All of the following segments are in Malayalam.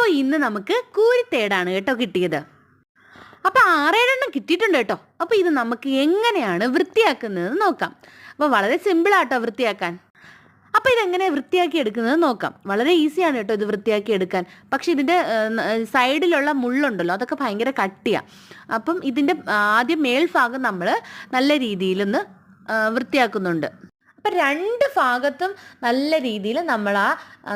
അപ്പോൾ ഇന്ന് നമുക്ക് കൂരിത്തേടാണ് കേട്ടോ കിട്ടിയത്. അപ്പോൾ 6-7 കിട്ടിയിട്ടുണ്ട് കേട്ടോ. അപ്പോൾ ഇത് നമുക്ക് എങ്ങനെയാണ് വൃത്തിയാക്കുന്നത് നോക്കാം. അപ്പോൾ വളരെ സിമ്പിളാട്ടോ വൃത്തിയാക്കാൻ. അപ്പോൾ ഇതെങ്ങനെ വൃത്തിയാക്കി എടുക്കുന്നത് നോക്കാം. വളരെ ഈസിയാണ് കേട്ടോ ഇത് വൃത്തിയാക്കി എടുക്കാൻ. പക്ഷെ ഇതിൻ്റെ സൈഡിലുള്ള മുള്ളുണ്ടല്ലോ അതൊക്കെ ഭയങ്കര കട്ടിയാണ്. അപ്പം ഇതിൻ്റെ ആദ്യം മേൽഭാഗം നമ്മൾ നല്ല രീതിയിലൊന്ന് വൃത്തിയാക്കുന്നുണ്ട്. അപ്പം 2 ഭാഗത്തും നല്ല രീതിയിൽ നമ്മൾ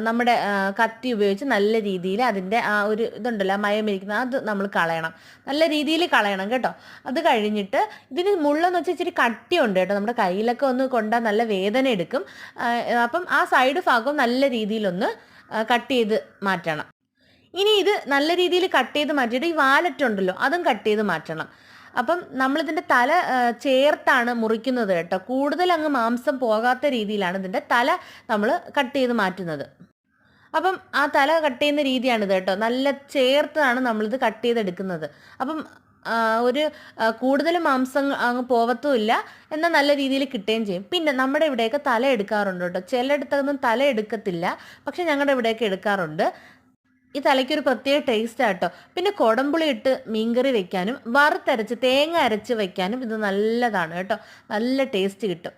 നമ്മുടെ കത്തി ഉപയോഗിച്ച് നല്ല രീതിയിൽ അതിൻ്റെ ആ ഒരു ഇതുണ്ടല്ലോ മയമിരിക്കുന്നത് അത് നമ്മൾ കളയണം. നല്ല രീതിയിൽ കളയണം കേട്ടോ. അത് കഴിഞ്ഞിട്ട് ഇതിന് മുള്ളെന്ന് വെച്ചാൽ ഇച്ചിരി കട്ടിയുണ്ട് കേട്ടോ. നമ്മുടെ കയ്യിലൊക്കെ ഒന്ന് കൊണ്ടാൽ നല്ല വേദന എടുക്കും. അപ്പം ആ സൈഡ് ഭാഗവും നല്ല രീതിയിലൊന്ന് കട്ട് ചെയ്ത് മാറ്റണം. ഇനി ഇത് നല്ല രീതിയിൽ കട്ട് ചെയ്ത് മാറ്റിയിട്ട് ഈ വാലറ്റുണ്ടല്ലോ അതും കട്ട് ചെയ്ത് മാറ്റണം. അപ്പം നമ്മളിതിൻ്റെ തല ചേർത്താണ് മുറിക്കുന്നത് കേട്ടോ. കൂടുതൽ അങ്ങ് മാംസം പോകാത്ത രീതിയിലാണ് ഇതിൻ്റെ തല നമ്മൾ കട്ട് ചെയ്ത് മാറ്റുന്നത്. അപ്പം ആ തല കട്ട് ചെയ്യുന്ന രീതിയാണിത് കേട്ടോ. നല്ല ചേർത്താണ് നമ്മളിത് കട്ട് ചെയ്തെടുക്കുന്നത്. അപ്പം ഒരു കൂടുതൽ മാംസം അങ്ങ് പോവത്തുമില്ല, എന്നാൽ നല്ല രീതിയിൽ കിട്ടുകയും ചെയ്യും. പിന്നെ നമ്മുടെ ഇവിടെയൊക്കെ തല എടുക്കാറുണ്ട് കേട്ടോ. ചിലയിടത്തൊന്നും തല എടുക്കത്തില്ല, പക്ഷെ ഞങ്ങളുടെ ഇവിടെയൊക്കെ എടുക്കാറുണ്ട്. ഈ തലയ്ക്കൊരു പ്രത്യേക ടേസ്റ്റ് ആട്ടോ. പിന്നെ കുടംപുളി ഇട്ട് മീൻകറി വെക്കാനും വറുത്തരച്ച് തേങ്ങ അരച്ച് വെക്കാനും ഇത് നല്ലതാണ് കേട്ടോ. നല്ല ടേസ്റ്റ് കിട്ടും.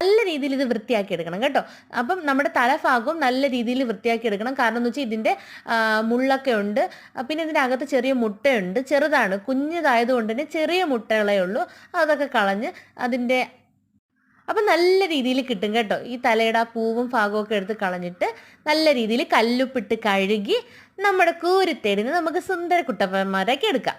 നല്ല രീതിയിൽ ഇത് വൃത്തിയാക്കി എടുക്കണം കേട്ടോ. അപ്പം നമ്മുടെ തലഭാഗവും നല്ല രീതിയിൽ വൃത്തിയാക്കി എടുക്കണം. കാരണം എന്ന് വെച്ചാൽ ഇതിൻ്റെ മുള്ളൊക്കെ ഉണ്ട്. പിന്നെ ഇതിൻ്റെ അകത്ത് ചെറിയ മുട്ടയുണ്ട്. ചെറുതാണ്, കുഞ്ഞതായതുകൊണ്ട് തന്നെ ചെറിയ മുട്ടകളേ ഉള്ളൂ. അതൊക്കെ കളഞ്ഞ് അതിൻ്റെ അപ്പം നല്ല രീതിയിൽ കിട്ടും കേട്ടോ. ഈ തലയുടെ ആ പൂവും ഭാഗവും ഒക്കെ എടുത്ത് കളഞ്ഞിട്ട് നല്ല രീതിയിൽ കല്ലുപ്പിട്ട് കഴുകി നമ്മുടെ കൂരിത്തേടിന് നമുക്ക് സുന്ദര കുട്ടപ്പന്മാരാക്കി എടുക്കാം.